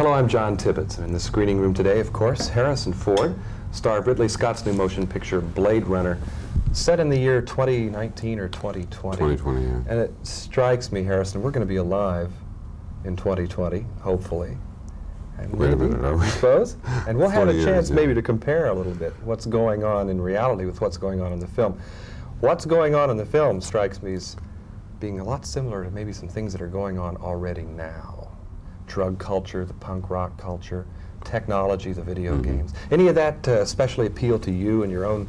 Hello, I'm John Tibbetts, and in the screening room today, of course, Harrison Ford, star of Ridley Scott's new motion picture, Blade Runner, set in the year 2019 or 2020. 2020, yeah. And it strikes me, Harrison, we're going to be alive in 2020, hopefully. And Wait a maybe, minute, are we? I suppose. And we'll have a 40 chance years, yeah. maybe to compare a little bit what's going on in reality with what's going on in the film. What's going on in the film strikes me as being a lot similar to maybe some things that are going on already now. Drug culture, the punk rock culture, technology, the video games. Any of that especially appeal to you and your own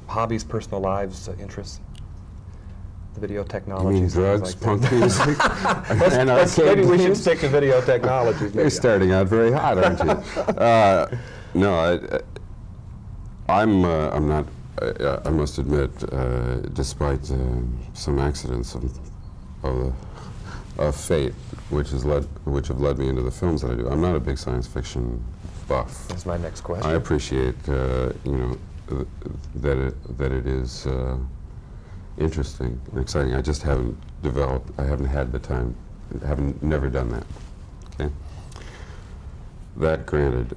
hobbies, personal lives, interests? The video You technologies. mean drugs, like punk music, and arcade maybe we should games? stick to video technologies. You're starting out very hot, aren't you? No, I'm not. I must admit, despite some accidents of fate, which have led me into the films that I do, I'm not a big science fiction buff. That's my next question. I appreciate, that it is interesting and exciting. I just haven't developed. I haven't had the time. Never done that. Okay. That granted,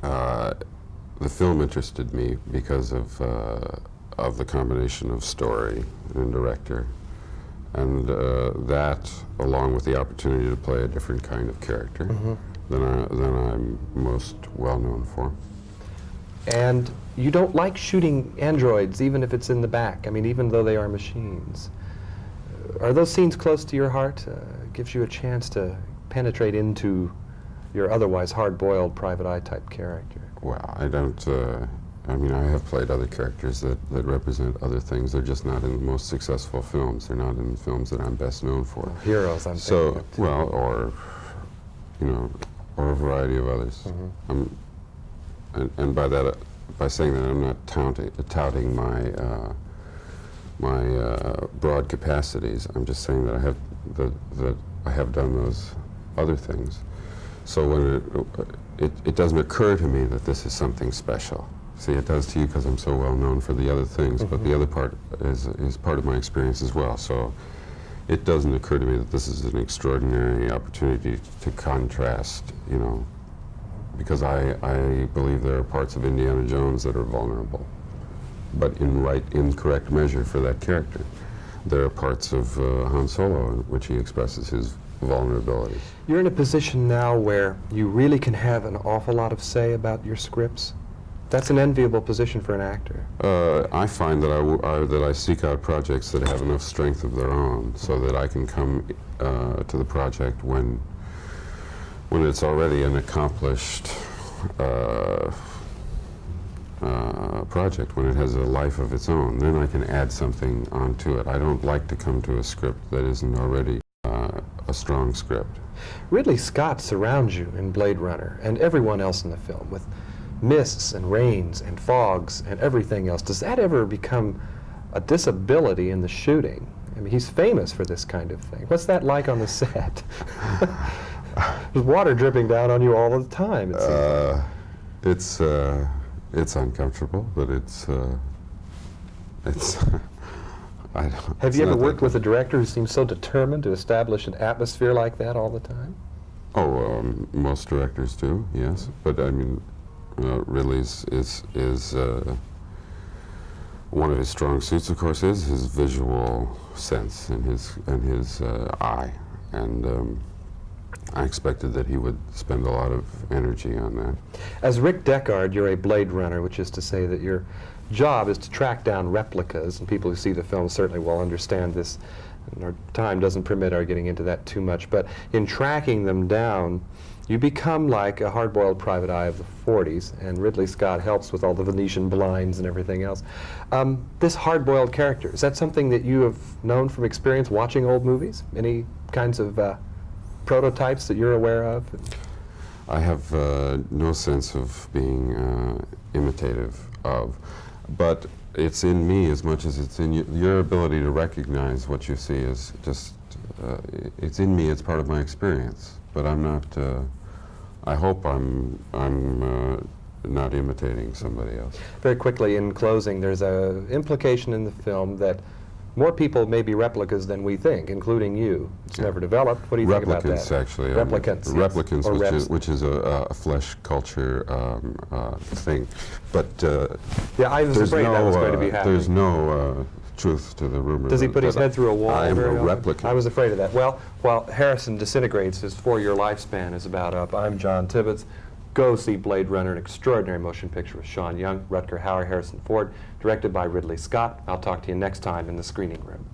the film interested me because of the combination of story and director, and that, along with the opportunity to play a different kind of character than I'm most well known for. And you don't like shooting androids, even if it's in the back. I mean, even though they are machines. Are those scenes close to your heart? Gives you a chance to penetrate into your otherwise hard-boiled private eye type character. Well, I don't. I mean, I have played other characters that represent other things. They're just not in the most successful films. They're not in the films that I'm best known for. Heroes, I'm So, thinking of. well, or a variety of others. And by that, by saying that, I'm not touting my broad capacities. I'm just saying that I have done those other things. So when it doesn't occur to me that this is something special. See, it does to you because I'm so well known for the other things, but the other part is part of my experience as well. So it doesn't occur to me that this is an extraordinary opportunity to contrast, because I believe there are parts of Indiana Jones that are vulnerable, but in correct measure for that character. There are parts of Han Solo in which he expresses his vulnerabilities. You're in a position now where you really can have an awful lot of say about your scripts. That's an enviable position for an actor. I find that I seek out projects that have enough strength of their own, so that I can come to the project when it's already an accomplished project, when it has a life of its own. Then I can add something onto it. I don't like to come to a script that isn't already a strong script. Ridley Scott surrounds you in Blade Runner and everyone else in the film with mists and rains and fogs and everything else. Does that ever become a disability in the shooting? I mean, he's famous for this kind of thing. What's that like on the set? There's water dripping down on you all the time, it seems like. It's uncomfortable, but it's Have you ever worked with a director who seems so determined to establish an atmosphere like that all the time? Oh, most directors do, yes. But I mean, Ridley's is one of his strong suits, of course, is his visual sense and his eye, and I expected that he would spend a lot of energy on that. As Rick Deckard, you're a Blade Runner, which is to say that your job is to track down replicas, and people who see the film certainly will understand this. And our time doesn't permit our getting into that too much, but in tracking them down, you become like a hard-boiled private eye of the 40s, and Ridley Scott helps with all the Venetian blinds and everything else. This hard-boiled character, is that something that you have known from experience watching old movies? Any kinds of prototypes that you're aware of? I have no sense of being imitative of, but it's in me as much as it's in you. Your ability to recognize what you see is just, it's in me, it's part of my experience, but I'm not, I hope I'm not imitating somebody else. Very quickly, in closing, there's an implication in the film that More people may be replicas than we think, including you. It's never developed. What do you think about that? Replicants, actually. Replicants, yes. Replicants, Or reps. which is a flesh culture thing. But Yeah, I was there's afraid no, that was going to be happening. there's no truth to the rumor. Does he put his that head through a wall? I am a very often? replicant. I was afraid of that. Well, while Harrison disintegrates, his 4-year lifespan is about up. I'm John Tibbetts. Go see Blade Runner, an extraordinary motion picture with Sean Young, Rutger Hauer, Harrison Ford, directed by Ridley Scott. I'll talk to you next time in the screening room.